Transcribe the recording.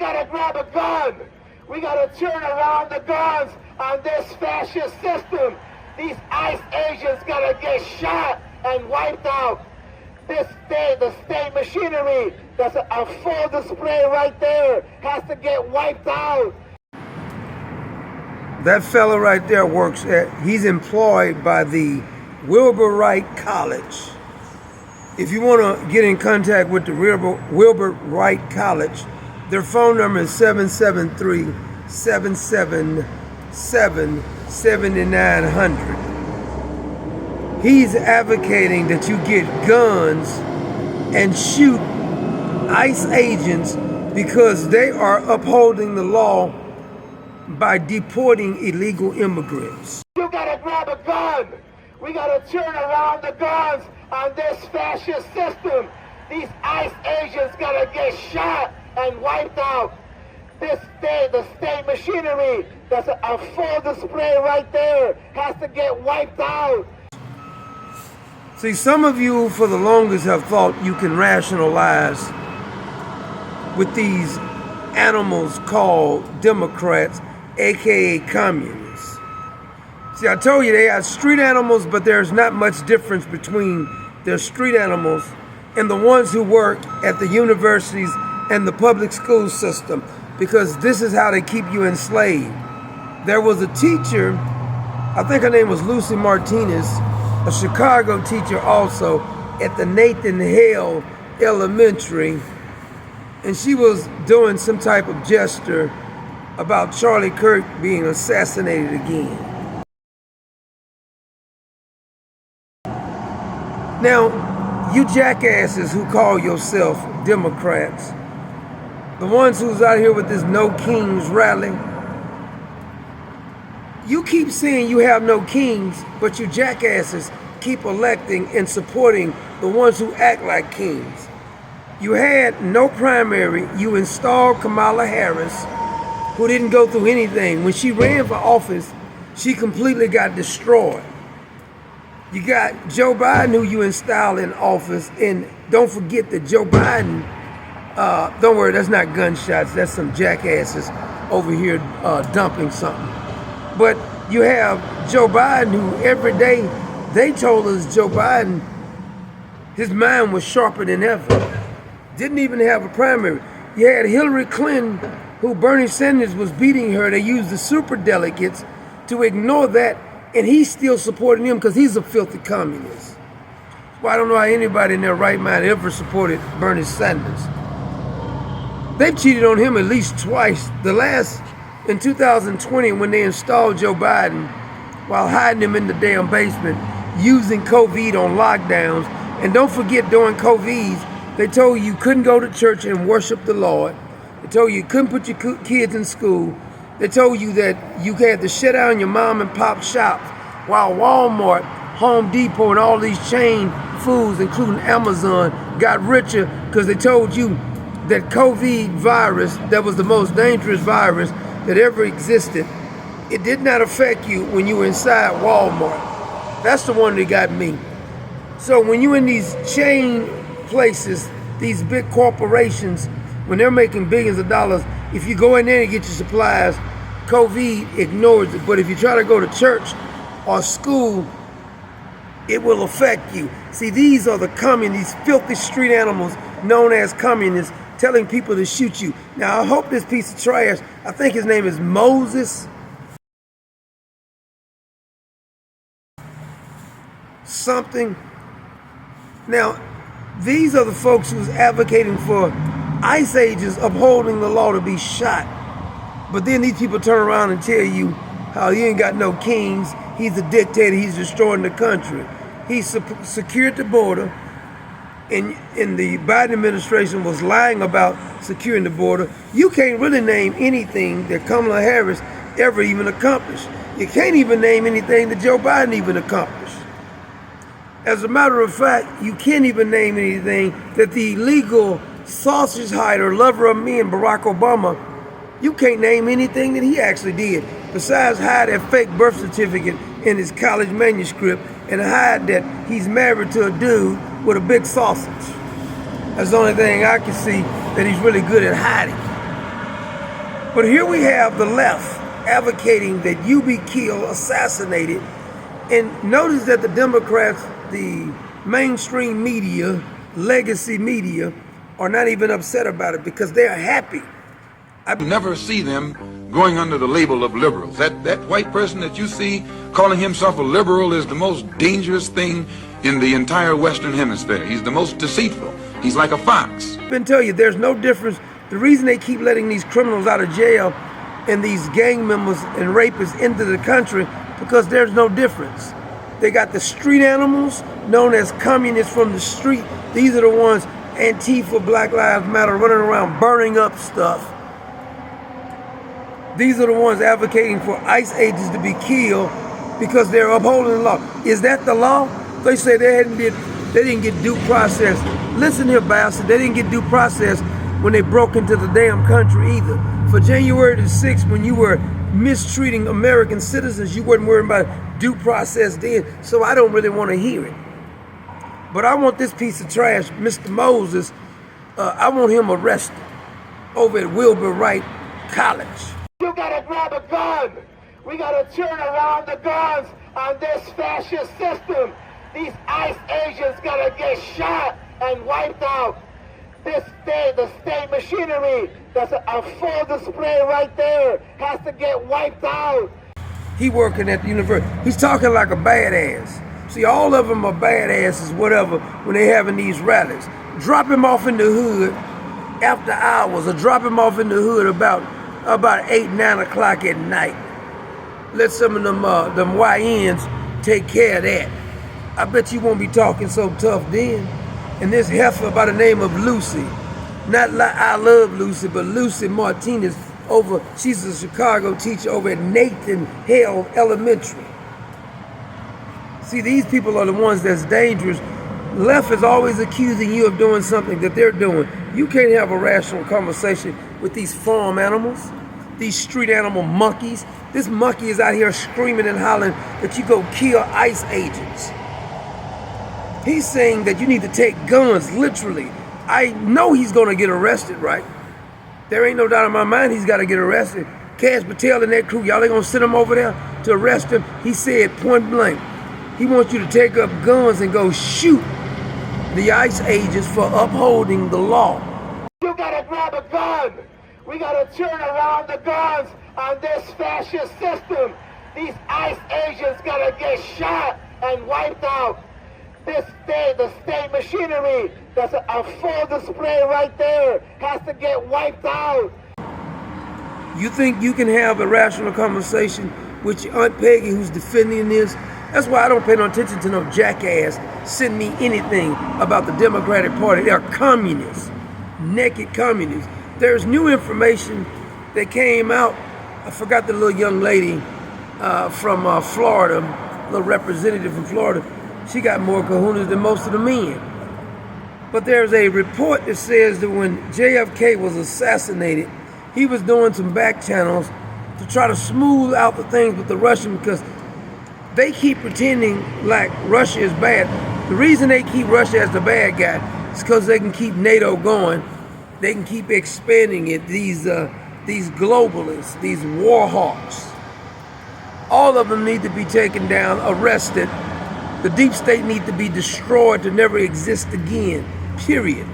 gotta grab a gun. We gotta turn around the guns on this fascist system. These ICE agents gotta get shot and wiped out. The state machinery that's a full display right there has to get wiped out. That fellow right there he's employed by the Wilbur Wright College. If you want to get in contact with the Wilbur Wright College, their phone number is 773-777-7900. He's advocating that you get guns and shoot ICE agents because they are upholding the law by deporting illegal immigrants. You gotta grab a gun. We gotta turn around the guns on this fascist system. These ICE agents gotta get shot and wiped out. The state machinery that's a full display right there has to get wiped out. See, some of you for the longest have thought you can rationalize with these animals called Democrats, aka communists. See, I told you they are street animals, but there's not much difference between their street animals and the ones who work at the universities and the public school system, because this is how they keep you enslaved. There was a teacher, I think her name was Lucy Martinez, a Chicago teacher also at the Nathan Hale Elementary, and she was doing some type of gesture about Charlie Kirk being assassinated again. Now, you jackasses who call yourself Democrats, the ones who's out here with this No Kings rally, you keep saying you have no kings, but you jackasses keep electing and supporting the ones who act like kings. You had no primary. You installed Kamala Harris, who didn't go through anything. When she ran for office, she completely got destroyed. You got Joe Biden, who you installed in office, and don't forget that Joe Biden, don't worry, that's not gunshots, that's some jackasses over here dumping something. But you have Joe Biden, who every day they told us Joe Biden, his mind was sharper than ever. Didn't even have a primary. You had Hillary Clinton, who Bernie Sanders was beating her. They used the super delegates to ignore that, and he's still supporting him because he's a filthy communist. Well, I don't know how anybody in their right mind ever supported Bernie Sanders. They've cheated on him at least twice. The last, in 2020, when they installed Joe Biden while hiding him in the damn basement, using COVID on lockdowns. And don't forget, during COVID, they told you couldn't go to church and worship the Lord. They told you couldn't put your kids in school. They told you that you had to shut down your mom and pop shops, while Walmart, Home Depot, and all these chain foods, including Amazon, got richer because they told you that COVID virus, that was the most dangerous virus that ever existed, it did not affect you when you were inside Walmart. That's the one that got me. So when you're in these chain places, these big corporations, when they're making billions of dollars, if you go in there and get your supplies, COVID ignores it. But if you try to go to church or school, it will affect you. See, these are the communists, these filthy street animals known as communists, telling people to shoot you. Now, I hope this piece of trash, I think his name is Moses something. Now, these are the folks who's advocating for ICE agents upholding the law to be shot. But then these people turn around and tell you how he ain't got no kings, he's a dictator, he's destroying the country. He secured the border, and the Biden administration was lying about securing the border. You can't really name anything that Kamala Harris ever even accomplished. You can't even name anything that Joe Biden even accomplished. As a matter of fact, you can't even name anything that the illegal sausage hider, lover of men, Barack Obama, you can't name anything that he actually did besides hide that fake birth certificate in his college manuscript and hide that he's married to a dude with a big sausage. That's the only thing I can see that he's really good at hiding. But here we have the left advocating that you be killed, assassinated. And notice that the Democrats, the mainstream media, legacy media, are not even upset about it because they're happy. I never see them going under the label of liberals. That white person that you see calling himself a liberal is the most dangerous thing in the entire Western Hemisphere. He's the most deceitful. He's like a fox. I've been telling you, there's no difference. The reason they keep letting these criminals out of jail and these gang members and rapists into the country, because there's no difference. They got the street animals known as communists from the street. These are the ones, Antifa, Black Lives Matter, running around burning up stuff. These are the ones advocating for ICE agents to be killed because they're upholding the law. Is that the law? They say they didn't get due process. Listen here, bastard, they didn't get due process when they broke into the damn country either. For January the 6th, when you were mistreating American citizens, you weren't worried about due process then, so I don't really want to hear it. But I want this piece of trash, Mr. Moses, I want him arrested over at Wilbur Wright College. You gotta grab a gun. We gotta turn around the guns on this fascist system. These ICE agents gotta get shot and wiped out. The state machinery, that's a full display right there, has to get wiped out. He working at the university. He's talking like a badass. See, all of them are badasses, whatever, when they having these rallies. Drop him off in the hood after hours, or drop him off in the hood about 8, 9 o'clock at night. Let some of them YNs take care of that. I bet you won't be talking so tough then. And this heifer by the name of Lucy, not like I Love Lucy, but Lucy Martinez, she's a Chicago teacher over at Nathan Hale Elementary. See, these people are the ones that's dangerous. Left is always accusing you of doing something that they're doing. You can't have a rational conversation with these farm animals, these street animal monkeys. This monkey is out here screaming and hollering that you go kill ICE agents. He's saying that you need to take guns, literally. I know he's gonna get arrested, right? There ain't no doubt in my mind he's gotta get arrested. Cash Patel and that crew, y'all ain't gonna send him over there to arrest him? He said point blank, he wants you to take up guns and go shoot the ICE agents for upholding the law. You gotta grab a gun. We gotta turn around the guns on this fascist system. These ICE agents gotta get shot and wiped out. The state machinery, that's a full display right there, has to get wiped out. You think you can have a rational conversation with your Aunt Peggy who's defending this? That's why I don't pay no attention to no jackass send me anything about the Democratic Party. They're communists, naked communists. There's new information that came out. I forgot the little young lady from Florida, little representative from Florida. She got more kahunas than most of the men. But there's a report that says that when JFK was assassinated, he was doing some back channels to try to smooth out the things with the Russians, because they keep pretending like Russia is bad. The reason they keep Russia as the bad guy is because they can keep NATO going. They can keep expanding it. These globalists, these war hawks, all of them need to be taken down, arrested. The deep state needs to be destroyed to never exist again, period.